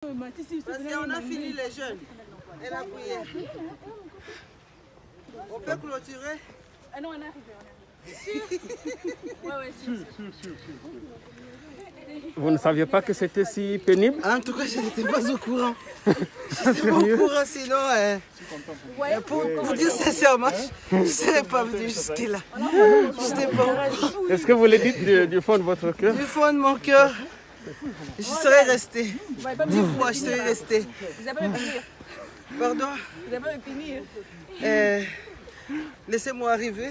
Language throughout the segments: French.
Parce qu'on a fini les jeunes et la prière. On peut clôturer? Ah non, on est arrivé, Ouais, sûr. Vous ne saviez pas que c'était si pénible? En tout cas, je n'étais pas au courant. Je n'étais pas au courant, sinon, pour vous dire sincèrement, je ne serais pas venu jusque-là. Je n'étais pas au courant. Est-ce que vous le dites du fond de votre cœur? Du fond de mon cœur, je serais restée. 10 fois, je serais restée. Vous n'avez pas me finir. Pardon? Vous n'avez pas me finir. Laissez-moi arriver.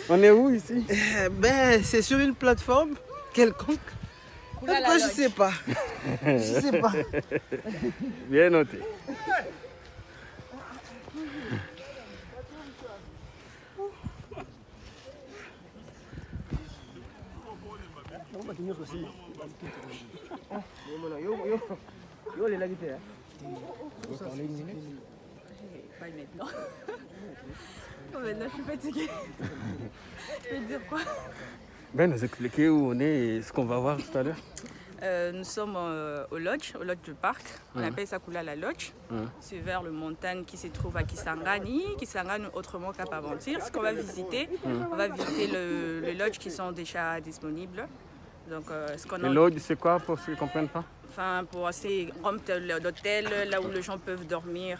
On est où ici? C'est sur une plateforme quelconque. Pourquoi je ne sais pas. Je ne sais pas. Bien noté. Pas maintenant. Maintenant, je suis fatiguée. Je vais dire quoi? Nous expliquer où on est et ce qu'on va voir tout à l'heure. Nous sommes au lodge du parc. On appelle ça Kula la Lodge. C'est vers le montagne qui se trouve à Kisangani. Kisangani, autrement Cap Aventure. Ce qu'on va visiter, on va visiter le lodge qui sont déjà disponibles. Donc, le lodge, c'est quoi pour ceux qui ne comprennent pas? Enfin, pour ces d'hôtel, là où les gens peuvent dormir,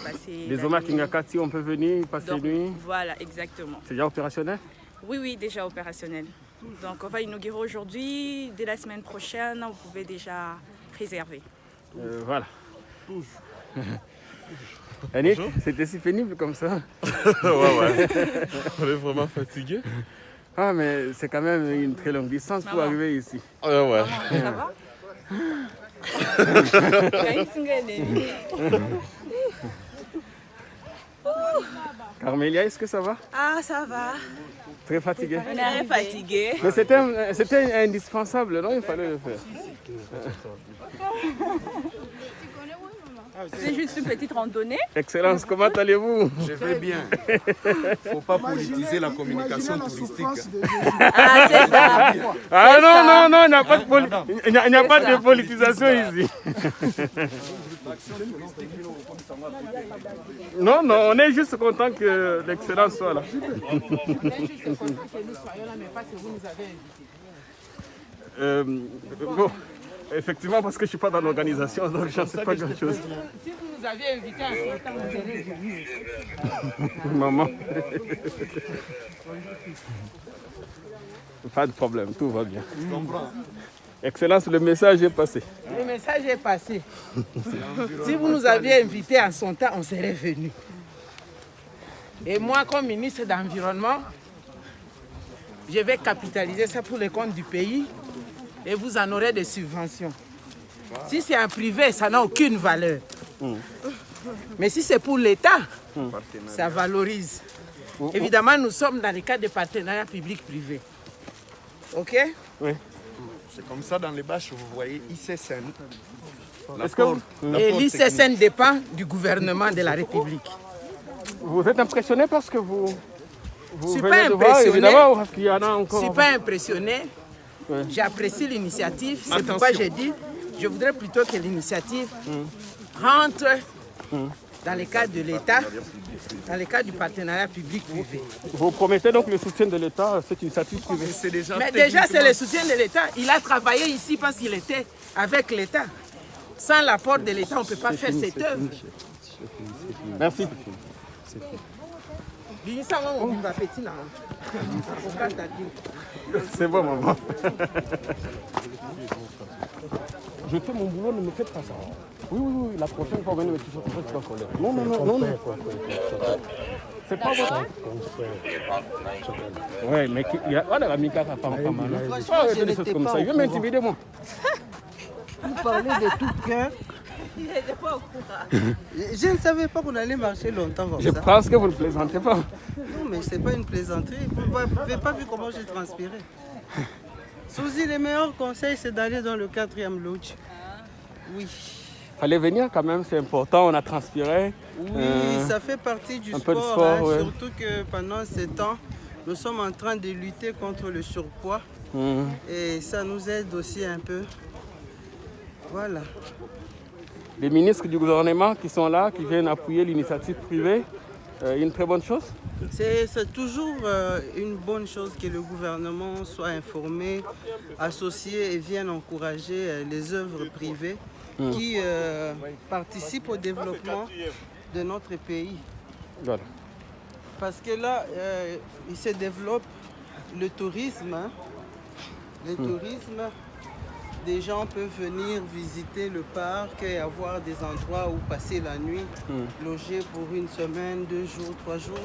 passer. Les Omatingakati, on peut venir passer nuit. Voilà, exactement. C'est déjà opérationnel? Oui, déjà opérationnel. Donc on va inaugurer aujourd'hui. Dès la semaine prochaine, vous pouvez déjà réserver. Voilà. Annick, c'était si pénible comme ça? Ouais. On est vraiment fatigué. Ah, mais c'est quand même une très longue distance pour arriver ici. Ouais. Ça va? Carmélia, est-ce que ça va? Ah, ça va. Très fatigué? On est fatigué. Mais c'était indispensable, non? Il fallait le faire. C'est juste une petite randonnée. Excellence, comment allez-vous? Je vais bien. Faut pas politiser la communication touristique. Ah, c'est ça. Ah non, il n'y a pas de politisation ici. Non, on est juste content que l'excellence soit là. On est juste content que nous soyons là, mais pas que vous nous avez invités. Bon, effectivement, parce que je ne suis pas dans l'organisation, donc je ne sais pas grand-chose. Si vous nous aviez invités à ce temps, vous seriez venus. Maman. Pas de problème, tout va bien. Je comprends. Excellence, le message est passé. Le message est passé. Si vous nous aviez invités à son temps, on serait venus. Et moi, comme ministre d'Environnement, je vais capitaliser ça pour les comptes du pays et vous en aurez des subventions. Si c'est en privé, ça n'a aucune valeur. Mais si c'est pour l'État, ça valorise. Évidemment, nous sommes dans le cadre de partenariat public-privé. OK? Oui. C'est comme ça dans les bâches, vous voyez ICSN. Et l'ICSN dépend du gouvernement de la République. Vous êtes impressionné parce que vous Je ne suis venez pas de voir, impressionné. évidemment, parce qu'il y en a Je ne encore. suis pas impressionné. Ouais. J'apprécie l'initiative. C'est pourquoi j'ai dit, je voudrais plutôt que l'initiative rentre dans le cadre de l'État, dans le cadre du partenariat public-privé. Vous promettez donc le soutien de l'État à cette initiative privée? Mais déjà, c'est le soutien de l'État. Il a travaillé ici parce qu'il était avec l'État. Sans l'apport de l'État, on ne peut pas faire cette œuvre. Merci. C'est bon, maman. Je fais mon boulot, ne me faites pas ça. Oui, la prochaine fois, venez me toucher, tu vas coller. Non. C'est pas votre. Oui, mais il y a. Voilà, la Mika, ça parle pas mal. Je Des choses comme ça. Il veut m'intimider, moi. Vous parlez de tout cœur. Il n'était pas au courant. Je ne savais pas qu'on allait marcher longtemps comme ça. Je pense que vous ne plaisantez pas. Non, mais ce n'est pas une plaisanterie. Vous n'avez pas vu comment j'ai transpiré. Souzy, le meilleur conseil, c'est d'aller dans le 4e lodge. Oui. Fallait venir quand même, c'est important, on a transpiré. Oui, ça fait partie du peu de sport, sport, ouais. Surtout que pendant ces temps, nous sommes en train de lutter contre le surpoids. Et ça nous aide aussi un peu. Voilà. les ministres du gouvernement qui sont là, qui viennent appuyer l'initiative privée. Une très bonne chose? C'est toujours une bonne chose que le gouvernement soit informé, associé et vienne encourager les œuvres privées qui participent au développement de notre pays. Voilà. Parce que là, il se développe le tourisme. Le tourisme, des gens peuvent venir visiter le parc et avoir des endroits où passer la nuit, loger pour une semaine, 2 jours, 3 jours,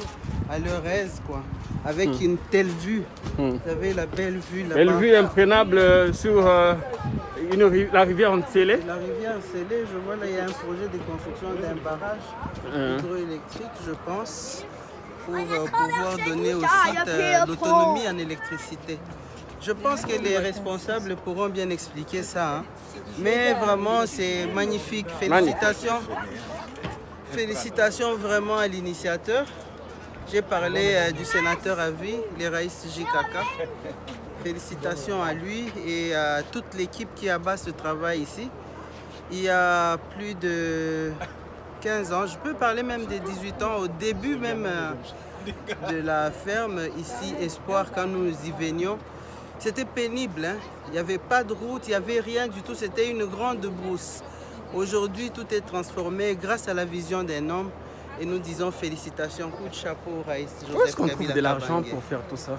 à leur aise, quoi. Avec une telle vue. Vous avez la belle vue là-bas. Belle vue imprenable sur la rivière Nsélé. La rivière Nsélé, je vois là, il y a un projet de construction d'un barrage hydroélectrique, je pense, pour pouvoir donner au site l'autonomie en électricité. Je pense que les responsables pourront bien expliquer ça. Hein. Mais vraiment, c'est magnifique. Félicitations. Félicitations vraiment à l'initiateur. J'ai parlé du sénateur à vie, les Raïs Jikaka. Félicitations à lui et à toute l'équipe qui abat ce travail ici. Il y a plus de 15 ans, je peux parler même des 18 ans, au début même de la ferme ici, Espoir, quand nous y venions. C'était pénible, hein? Il n'y avait pas de route, il n'y avait rien du tout, c'était une grande brousse. Aujourd'hui, tout est transformé grâce à la vision d'un homme et nous disons félicitations, coup de chapeau, Raïs. Où est-ce qu'on trouve de l'argent pour faire tout ça?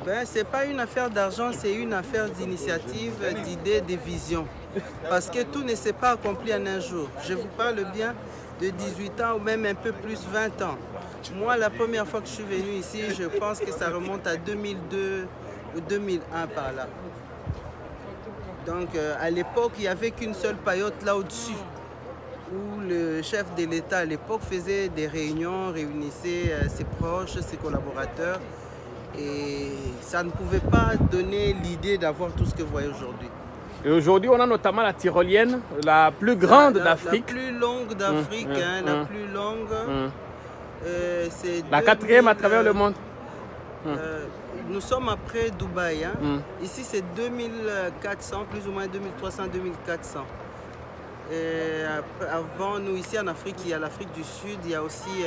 Ben, ce n'est pas une affaire d'argent, c'est une affaire d'initiative, d'idées, de vision. Parce que tout ne s'est pas accompli en un jour. Je vous parle bien de 18 ans ou même un peu plus, 20 ans. Moi, la première fois que je suis venu ici, je pense que ça remonte à 2002 ou 2001 par là. Donc à l'époque, il n'y avait qu'une seule paillote là au-dessus, où le chef de l'État à l'époque faisait des réunions, réunissait ses proches, ses collaborateurs. Et ça ne pouvait pas donner l'idée d'avoir tout ce que vous voyez aujourd'hui. Et aujourd'hui, on a notamment la tyrolienne, la plus grande d'Afrique. La plus longue d'Afrique, la plus longue. La 4e à travers le monde. Nous sommes après Dubaï. Hein. Ici, c'est 2400, plus ou moins 2300, 2400. Et avant, nous, ici en Afrique, il y a l'Afrique du Sud, il y a aussi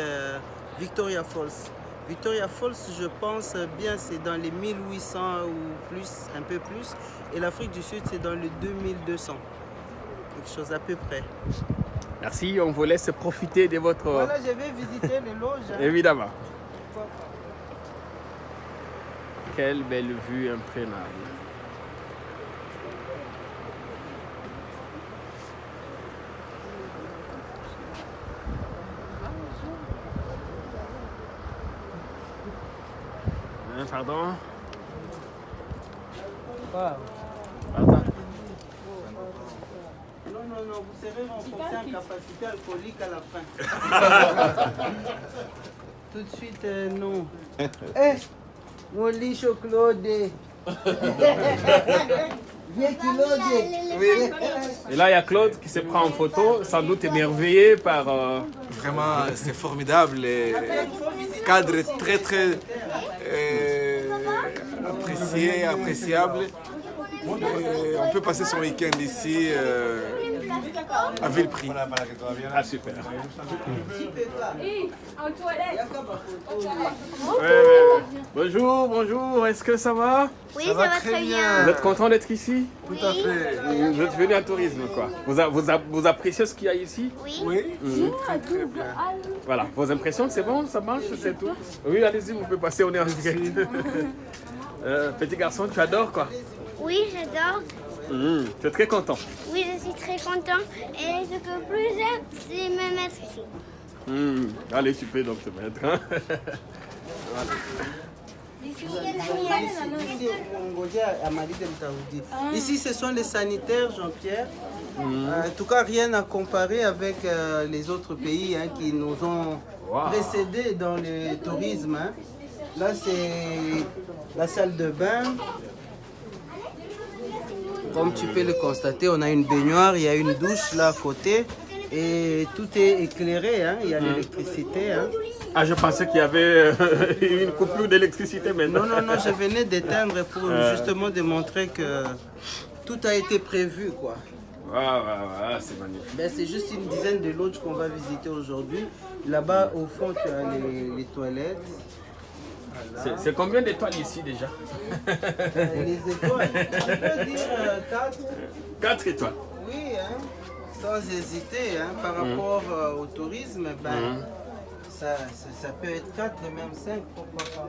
Victoria Falls. Victoria Falls, je pense bien, c'est dans les 1800 ou plus, un peu plus. Et l'Afrique du Sud, c'est dans le 2200. Quelque chose à peu près. Merci, on vous laisse profiter de votre... Voilà, je vais visiter les loges. Hein. Évidemment. Quelle belle vue imprenable. Pardon. Wow. Attends. Non, vous serez renforcé en capacité alcoolique à la fin. Tout de suite, non. Mon licho Claude. Viens Claude. Oui. Et là, il y a Claude qui se prend en photo, sans doute émerveillé par... Vraiment, c'est formidable. Le cadre est très, très appréciable. Et on peut passer son week-end ici à Villeprix. Ah, super. Bonjour, bonjour, est-ce que ça va? Oui, ça va très bien. Vous êtes content d'être ici? Tout à fait. Vous êtes venu en tourisme, quoi. Vous appréciez ce qu'il y a ici? Oui. Très, très bien. Voilà, vos impressions, c'est bon, ça marche, c'est tout? Oui, allez-y, vous pouvez passer, on est en direct. Petit garçon, tu adores, quoi? Oui, j'adore. Tu es très content? Oui, je suis très content. Et ce que plus j'aime, c'est me mettre ici. Allez, tu peux donc te mettre. Hein? Voilà. Ici, ce sont les sanitaires, Jean-Pierre. En tout cas, rien à comparer avec les autres pays hein, qui nous ont précédés dans le tourisme. Hein. Là, c'est la salle de bain. Comme tu peux le constater, on a une baignoire, il y a une douche là à côté. Et tout est éclairé, hein. Il y a l'électricité. Hein. Ah, je pensais qu'il y avait une coupure d'électricité maintenant. Non, je venais d'éteindre pour justement démontrer que tout a été prévu, quoi. c'est magnifique. Ben, c'est juste une dizaine de lodges qu'on va visiter aujourd'hui. Là-bas, au fond, tu as les toilettes. Voilà. C'est combien d'étoiles ici déjà? Les étoiles, on peut dire 4. 4 étoiles. Oui, hein, sans hésiter, hein, par rapport au tourisme, ben, ça peut être 4 et même 5, pourquoi pas.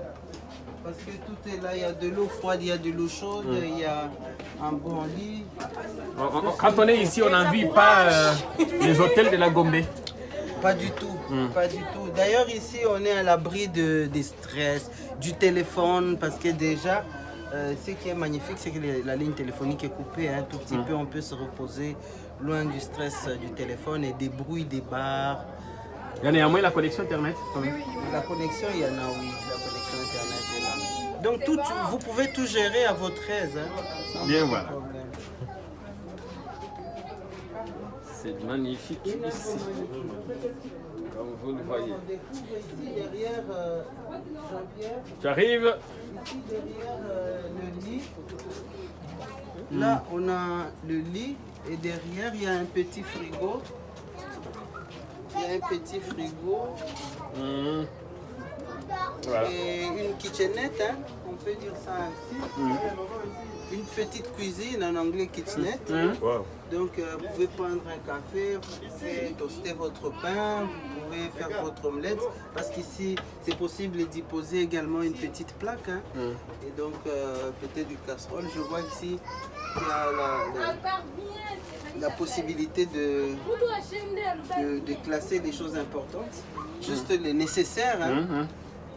Parce que tout est là, il y a de l'eau froide, il y a de l'eau chaude, il y a un bon lit. Quand on est ici, on n'envie pas les hôtels de la Gombe. Pas du tout, pas du tout. D'ailleurs ici, on est à l'abri des stress, du téléphone, parce que déjà, ce qui est magnifique, c'est que la ligne téléphonique est coupée un tout petit peu. On peut se reposer loin du stress du téléphone et des bruits des bars. Il y a moins la connexion Internet? Oui, la connexion, il y en a, oui. La connexion Internet est là. Donc, vous pouvez tout gérer à votre aise. Hein, bien, voilà. C'est magnifique ici. Comme vous le voyez. On découvre ici derrière Jean-Pierre. Tu arrives? Ici derrière le lit. Là, on a le lit et derrière, il y a un petit frigo. Il y a un petit frigo. Voilà. Et une kitchenette, hein, on peut dire ça ainsi. Une petite cuisine, en anglais kitchenette. Wow. Donc vous pouvez prendre un café, vous pouvez toaster votre pain, vous pouvez faire votre omelette. Parce qu'ici, c'est possible d'y poser également une petite plaque. Hein. Et donc peut-être du casserole. Je vois ici qu'il y a la possibilité de classer des choses importantes. Juste les nécessaires. Hein.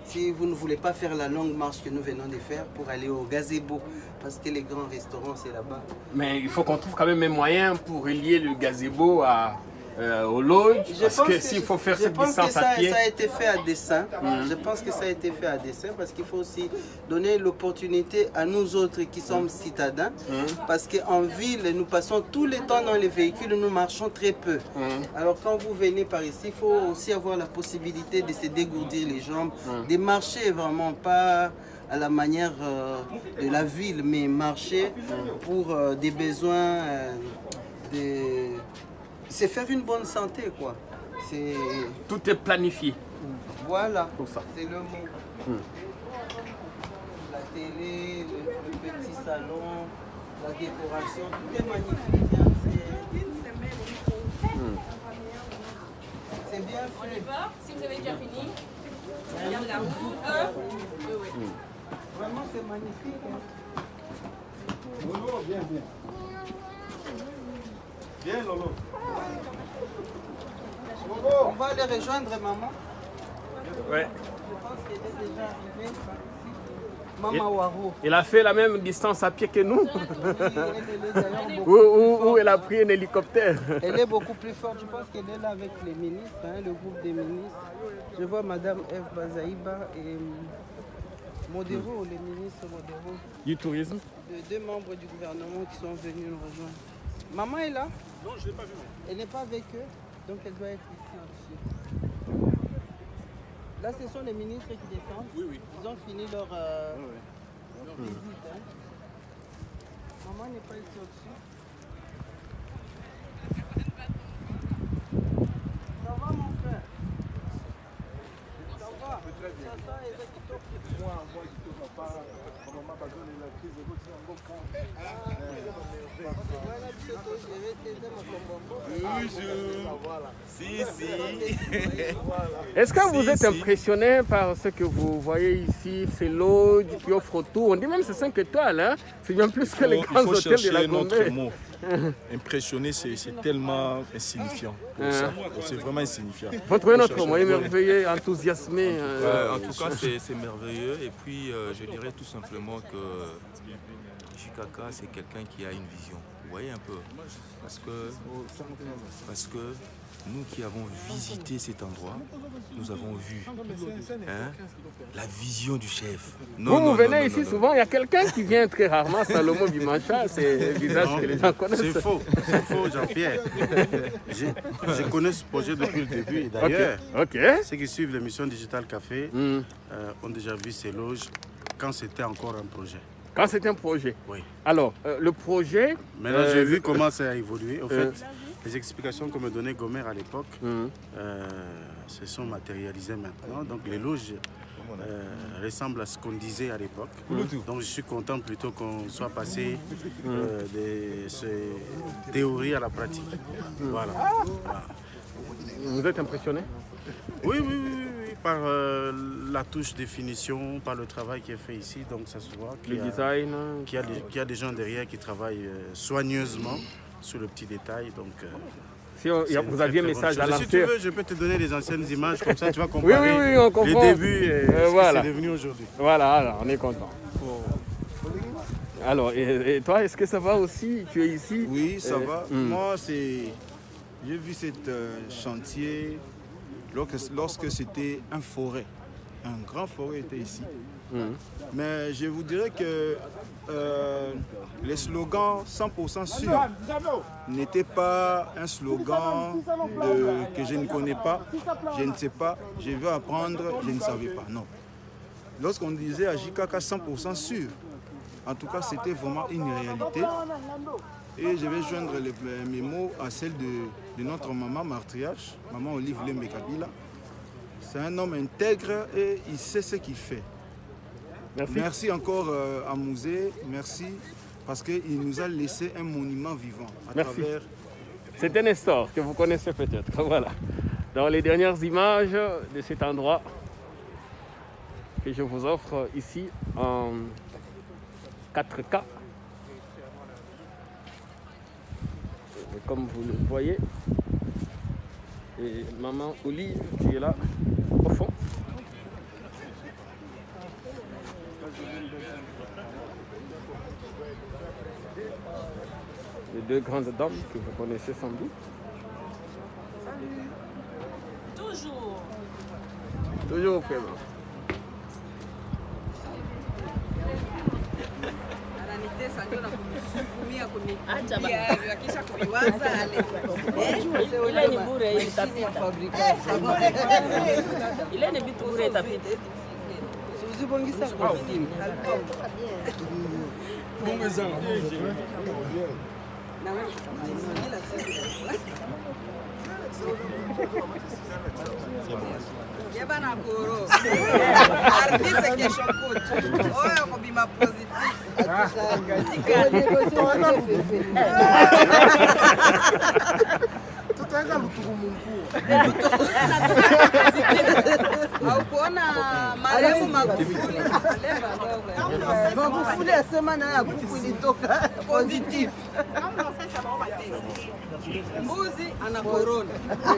Si vous ne voulez pas faire la longue marche que nous venons de faire pour aller au gazebo, parce que les grands restaurants, c'est là-bas. Mais il faut qu'on trouve quand même un moyen pour relier le gazebo au lodge, parce que s'il faut faire cette distance à pied... Ça a été fait à dessein. Je pense que ça a été fait à dessein, parce qu'il faut aussi donner l'opportunité à nous autres qui sommes citadins, parce qu'en ville, nous passons tout le temps dans les véhicules, nous marchons très peu. Alors quand vous venez par ici, il faut aussi avoir la possibilité de se dégourdir les jambes, de marcher vraiment, pas à la manière de la ville, mais marcher pour des besoins c'est faire une bonne santé, quoi. Tout est planifié. Voilà, pour ça. C'est le mot. La télé, le petit salon, la décoration, tout est magnifique. C'est bien fait. Si vous avez déjà fini, Regarde la roue. Vraiment, c'est magnifique. Hein. Lolo, bien. Bien, Lolo. On va aller rejoindre maman. Ouais. Je pense qu'elle est déjà arrivée. Maman Waro. Elle a fait la même distance à pied que nous. Oui, elle est d'ailleurs beaucoup Où elle a pris un hélicoptère. Elle est beaucoup plus forte. Je pense qu'elle est là avec les ministres, hein, le groupe des ministres. Je vois Madame Eve Bazaïba et Modero, les ministres Modero. Du tourisme. Deux membres du gouvernement qui sont venus nous rejoindre. Maman est là? Non, je ne l'ai pas vu. Elle n'est pas avec eux, donc elle doit être ici au-dessus. Là, ce sont les ministres qui descendent. Oui. Ils ont fini leur visite. Hein. Maman n'est pas ici au-dessus. Ça va, mon frère? Ça va? Très bien. Moi, je ne pas. Maman a besoin de la crise de Est-ce que vous êtes impressionné par ce que vous voyez ici, ces lodges qui offrent tout? On dit même que c'est 5 étoiles, hein? C'est bien plus que les grands hôtels de la Gombe. Impressionné, c'est tellement insignifiant. C'est vraiment insignifiant. Faut trouver notre mot, émerveillé, enthousiasmé. En tout cas, c'est merveilleux. Et puis, je dirais tout simplement que Jikaka, c'est quelqu'un qui a une vision. Vous voyez un peu? Parce que nous qui avons visité cet endroit, nous avons vu la vision du chef. Vous venez ici souvent, il y a quelqu'un qui vient très rarement, Salomon Bimancha, c'est un visage que les gens connaissent. C'est faux, Jean-Pierre. Je connais ce projet depuis le début. D'ailleurs, ceux qui suivent l'émission Digital Café ont déjà vu ces loges quand c'était encore un projet. Quand c'est un projet. Oui. Alors, le projet... Maintenant, j'ai vu comment ça a évolué. En fait, les explications que me donnait Gomer à l'époque se sont matérialisées maintenant. Donc, les loges ressemblent à ce qu'on disait à l'époque. Donc, je suis content plutôt qu'on soit passé de ces théories à la pratique. Voilà. Vous êtes impressionné? Oui, par la touche de finition, par le travail qui est fait ici. Donc ça se voit qu'il y a des gens derrière qui travaillent soigneusement sur le petit détail. Donc, si vous aviez un message à lancer. Si tu veux, je peux te donner les anciennes images, comme ça tu vas comparer on comprend. les débuts et ce que c'est devenu aujourd'hui. Voilà, alors, on est content. Alors, et toi, est-ce que ça va aussi? Tu es ici? Oui, ça va. Moi, j'ai vu ce chantier lorsque c'était un forêt. Un grand forêt était ici. Mais je vous dirais que les slogans 100% sûrs n'étaient pas un slogan que je ne connais pas, je ne sais pas, je veux apprendre, je ne savais pas. Non. Lorsqu'on disait à JKK 100% sûr, en tout cas c'était vraiment une réalité. Et je vais joindre mes mots à celle de notre maman Martriage, maman Olive Lembe Kabila. C'est un homme intègre et il sait ce qu'il fait. Merci encore à Mouzé, merci parce qu'il nous a laissé un monument vivant à travers... C'était Nestor, que vous connaissez peut-être. Voilà. Dans les dernières images de cet endroit que je vous offre ici en 4K. Et comme vous le voyez, et maman Olive qui est là au fond. Les deux grandes dames que vous connaissez sans doute. Toujours. Toujours présent. Mbuzi ana corona,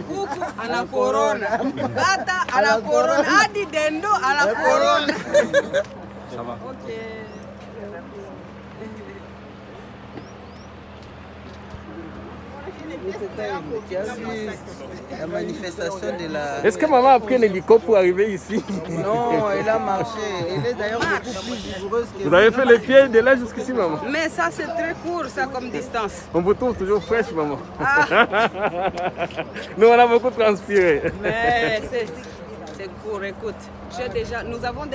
kuku ana corona, bata ana corona, hadi dendo ana corona. Ça va. Ok. La manifestation de la... Est-ce que maman a pris un hélico pour arriver ici? Non, elle a marché. Elle est d'ailleurs beaucoup plus vigoureuse que... Vous avez fait les pieds de là jusqu'ici, maman? Mais ça, c'est très court, ça, comme distance. On vous trouve toujours fraîche, maman. Ah. Nous, on a beaucoup transpiré. Mais c'est court, écoute. Nous avons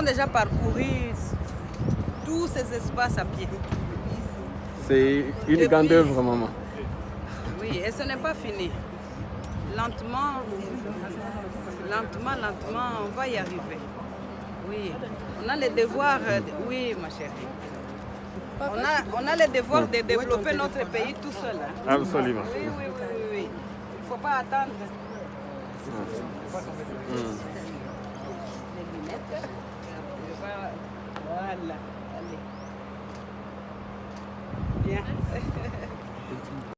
déjà parcouru tous ces espaces à pied. C'est une grande œuvre, maman. Oui, et ce n'est pas fini. Lentement, on va y arriver. Oui, on a le devoir, oui, ma chérie. On a le devoir de développer notre pays tout seul. Hein. Absolument. Oui. Il ne faut pas attendre. Les lunettes.